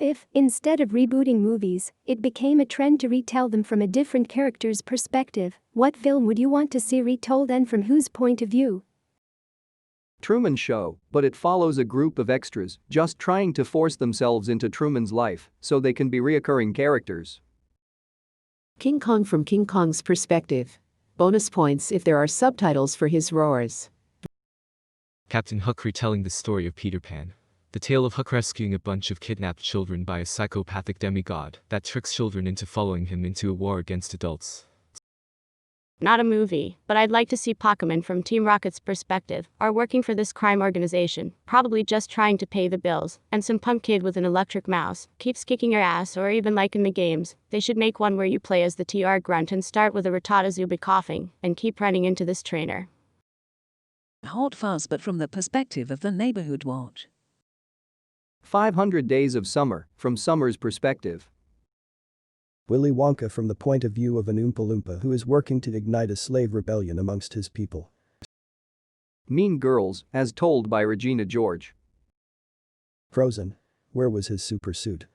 if, instead of rebooting movies, it became a trend to retell them from a different character's perspective, what film would you want to see retold and from whose point of view? Truman Show, but it follows a group of extras just trying to force themselves into Truman's life so they can be reoccurring characters. King Kong from King Kong's perspective. Bonus points if there are subtitles for his roars. Captain Hook retelling the story of Peter Pan. The tale of Hook rescuing a bunch of kidnapped children by a psychopathic demigod that tricks children into following him into a war against adults. Not a movie, but I'd like to see Pokemon from Team Rocket's perspective, are working for this crime organization, probably just trying to pay the bills, and some punk kid with an electric mouse keeps kicking your ass, or even like in the games, they should make one where you play as the TR grunt and start with a Rattata coughing, and keep running into this trainer. Hot Fuzz, but from the perspective of the neighborhood watch. 500 Days of Summer, from Summer's perspective. Willy Wonka from the point of view of an Oompa Loompa who is working to ignite a slave rebellion amongst his people. Mean Girls, as told by Regina George. Frozen. Where was his super suit?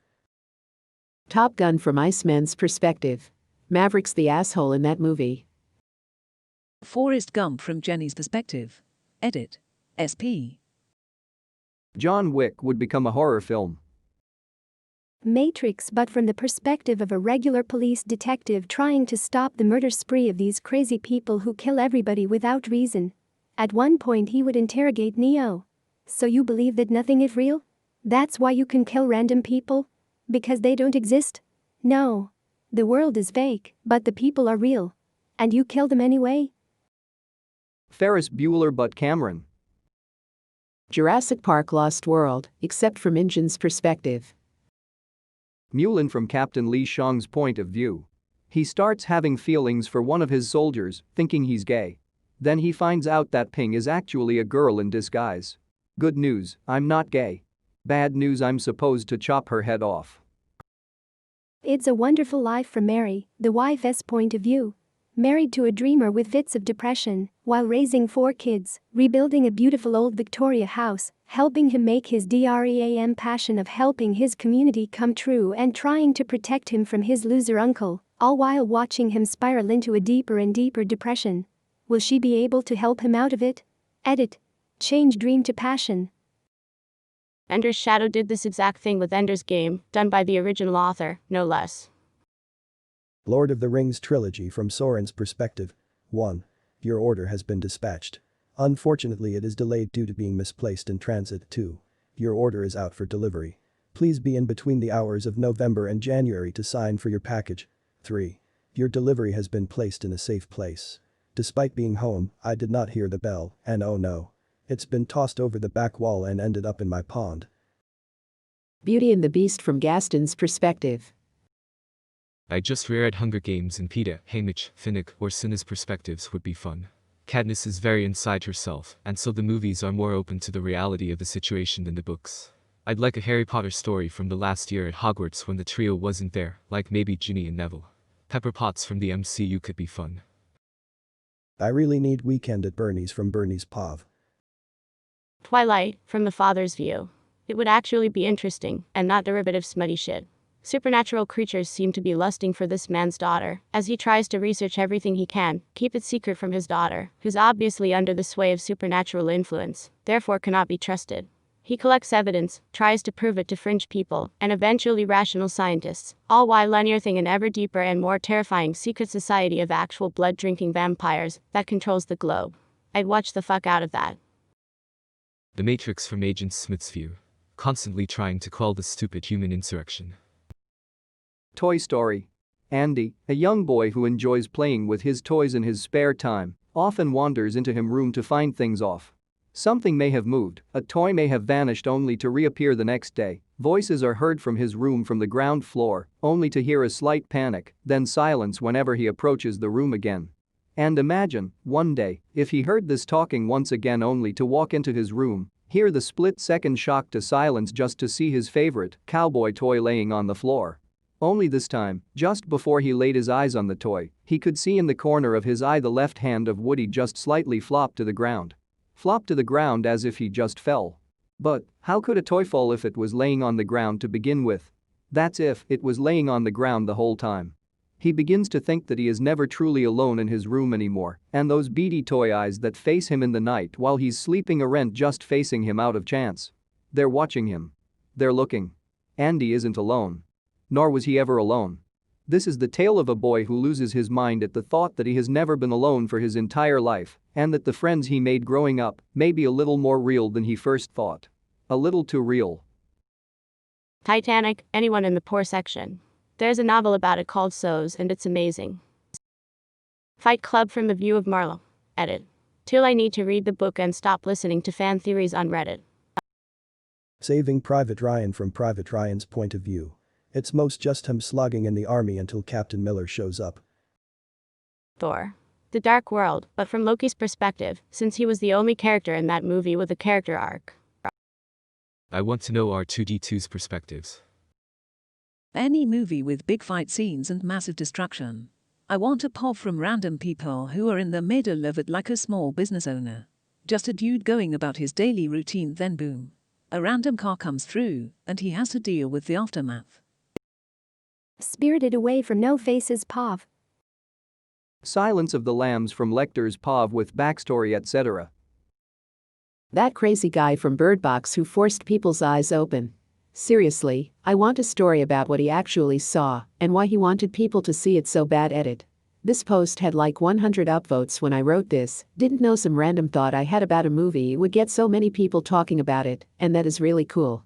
Top Gun from Iceman's perspective. Maverick's the asshole in that movie. Forrest Gump from Jenny's perspective. Edit. SP. John Wick would become a horror film. Matrix, but from the perspective of a regular police detective trying to stop the murder spree of these crazy people who kill everybody without reason. At one point he would interrogate Neo. So you believe that nothing is real? That's why you can kill random people? Because they don't exist? No. The world is fake, but the people are real. And you kill them anyway? Ferris Bueller but Cameron. Jurassic Park Lost World, except from Injun's perspective. Mulan from Captain Li Shang's point of view. He starts having feelings for one of his soldiers, thinking he's gay. Then he finds out that Ping is actually a girl in disguise. Good news, I'm not gay. Bad news, I'm supposed to chop her head off. It's a Wonderful Life from Mary, the wife's point of view. Married to a dreamer with fits of depression, while raising 4 kids, rebuilding a beautiful old Victoria house, helping him make his dream passion of helping his community come true and trying to protect him from his loser uncle, all while watching him spiral into a deeper and deeper depression. Will she be able to help him out of it? Edit. Change dream to passion. Ender's Shadow did this exact thing with Ender's Game, done by the original author, no less. Lord of the Rings trilogy from Soren's perspective. 1. Your order has been dispatched. Unfortunately, it is delayed due to being misplaced in transit. 2. Your order is out for delivery. Please be in between the hours of November and January to sign for your package. 3. Your delivery has been placed in a safe place. Despite being home, I did not hear the bell, and oh no. It's been tossed over the back wall and ended up in my pond. Beauty and the Beast from Gaston's perspective. I just reread Hunger Games and Peeta, Haymitch, Finnick, or Cinna's perspectives would be fun. Katniss is very inside herself, and so the movies are more open to the reality of the situation than the books. I'd like a Harry Potter story from the last year at Hogwarts when the trio wasn't there, like maybe Ginny and Neville. Pepper Potts from the MCU could be fun. I really need Weekend at Bernie's from Bernie's POV. Twilight, from the father's view. It would actually be interesting, and not derivative smutty shit. Supernatural creatures seem to be lusting for this man's daughter, as he tries to research everything he can, keep it secret from his daughter, who's obviously under the sway of supernatural influence, therefore cannot be trusted. He collects evidence, tries to prove it to fringe people, and eventually rational scientists, all while unearthing an ever deeper and more terrifying secret society of actual blood-drinking vampires that controls the globe. I'd watch the fuck out of that. The Matrix from Agent Smith's view. Constantly trying to quell the stupid human insurrection. Toy Story. Andy, a young boy who enjoys playing with his toys in his spare time, often wanders into his room to find things off. Something may have moved, a toy may have vanished only to reappear the next day. Voices are heard from his room from the ground floor, only to hear a slight panic, then silence whenever he approaches the room again. And imagine, one day, if he heard this talking once again only to walk into his room, hear the split-second shock to silence just to see his favorite cowboy toy laying on the floor. Only this time, just before he laid his eyes on the toy, he could see in the corner of his eye the left hand of Woody just slightly flop to the ground. Flop to the ground as if he just fell. But how could a toy fall if it was laying on the ground to begin with? That's if it was laying on the ground the whole time. He begins to think that he is never truly alone in his room anymore, and those beady toy eyes that face him in the night while he's sleeping aren't just facing him out of chance. They're watching him. They're looking. Andy isn't alone. Nor was he ever alone. This is the tale of a boy who loses his mind at the thought that he has never been alone for his entire life, and that the friends he made growing up may be a little more real than he first thought. A little too real. Titanic, anyone in the poor section. There's a novel about it called So's and it's amazing. Fight Club from the view of Marlowe. Edit. Till I need to read the book and stop listening to fan theories on Reddit. Saving Private Ryan from Private Ryan's point of view. It's most just him slogging in the army until Captain Miller shows up. Thor. The Dark World, but from Loki's perspective, since he was the only character in that movie with a character arc. I want to know R2-D2's perspectives. Any movie with big fight scenes and massive destruction. I want a pop from random people who are in the middle of it like a small business owner. Just a dude going about his daily routine, then boom. A random car comes through, and he has to deal with the aftermath. Spirited Away from No Faces POV. Silence of the Lambs from Lecter's POV with backstory etc. That crazy guy from Bird Box who forced people's eyes open. Seriously, I want a story about what he actually saw and why he wanted people to see it so bad. Edit. This post had like 100 upvotes when I wrote this, didn't know some random thought I had about a movie would get so many people talking about it, and that is really cool.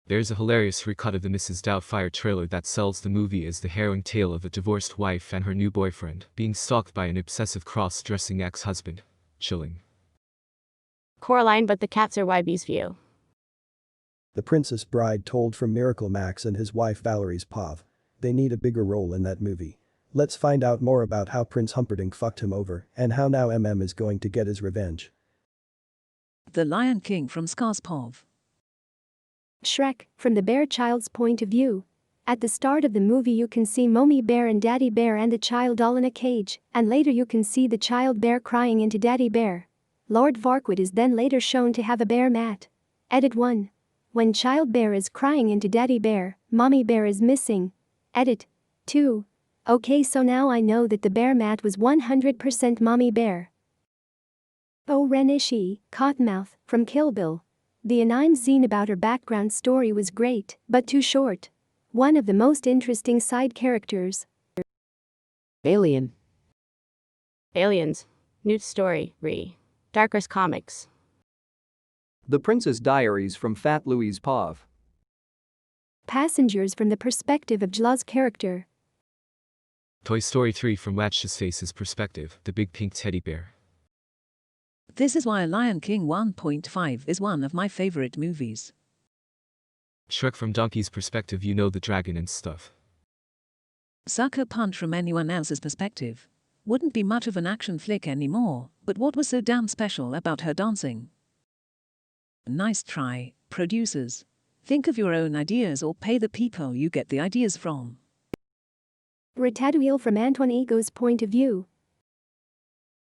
There's a hilarious recut of the Mrs. Doubtfire trailer that sells the movie as the harrowing tale of a divorced wife and her new boyfriend being stalked by an obsessive cross-dressing ex-husband. Chilling. Coraline, but the cats are YB's view. The Princess Bride told from Miracle Max and his wife Valerie's POV. They need a bigger role in that movie. Let's find out more about how Prince Humperdinck fucked him over and how now is going to get his revenge. The Lion King from Scar's POV. Shrek, from the bear child's point of view. At the start of the movie you can see Mommy Bear and Daddy Bear and the child all in a cage, and later you can see the child bear crying into Daddy Bear. Lord Farquaad is then later shown to have a bear mat. Edit 1. When child bear is crying into Daddy Bear, Mommy Bear is missing. Edit 2. Okay, so now I know that the bear mat was 100% Mommy Bear. Oh, Ren Ishii, Cottonmouth, from Kill Bill. The anime zine about her background story was great, but too short. One of the most interesting side characters. Alien. Aliens. Newt story, Darkest Comics. The Princess Diaries from Fat Louie's POV. Passengers from the perspective of Jla's character. Toy Story 3 from Watch's Face's perspective, the big pink teddy bear. This is why Lion King 1.5 is one of my favorite movies. Shrek from Donkey's perspective, you know, the dragon and stuff. Sucker Punch from anyone else's perspective. Wouldn't be much of an action flick anymore, but what was so damn special about her dancing? Nice try, producers. Think of your own ideas or pay the people you get the ideas from. Ratatouille from Antoine Ego's point of view.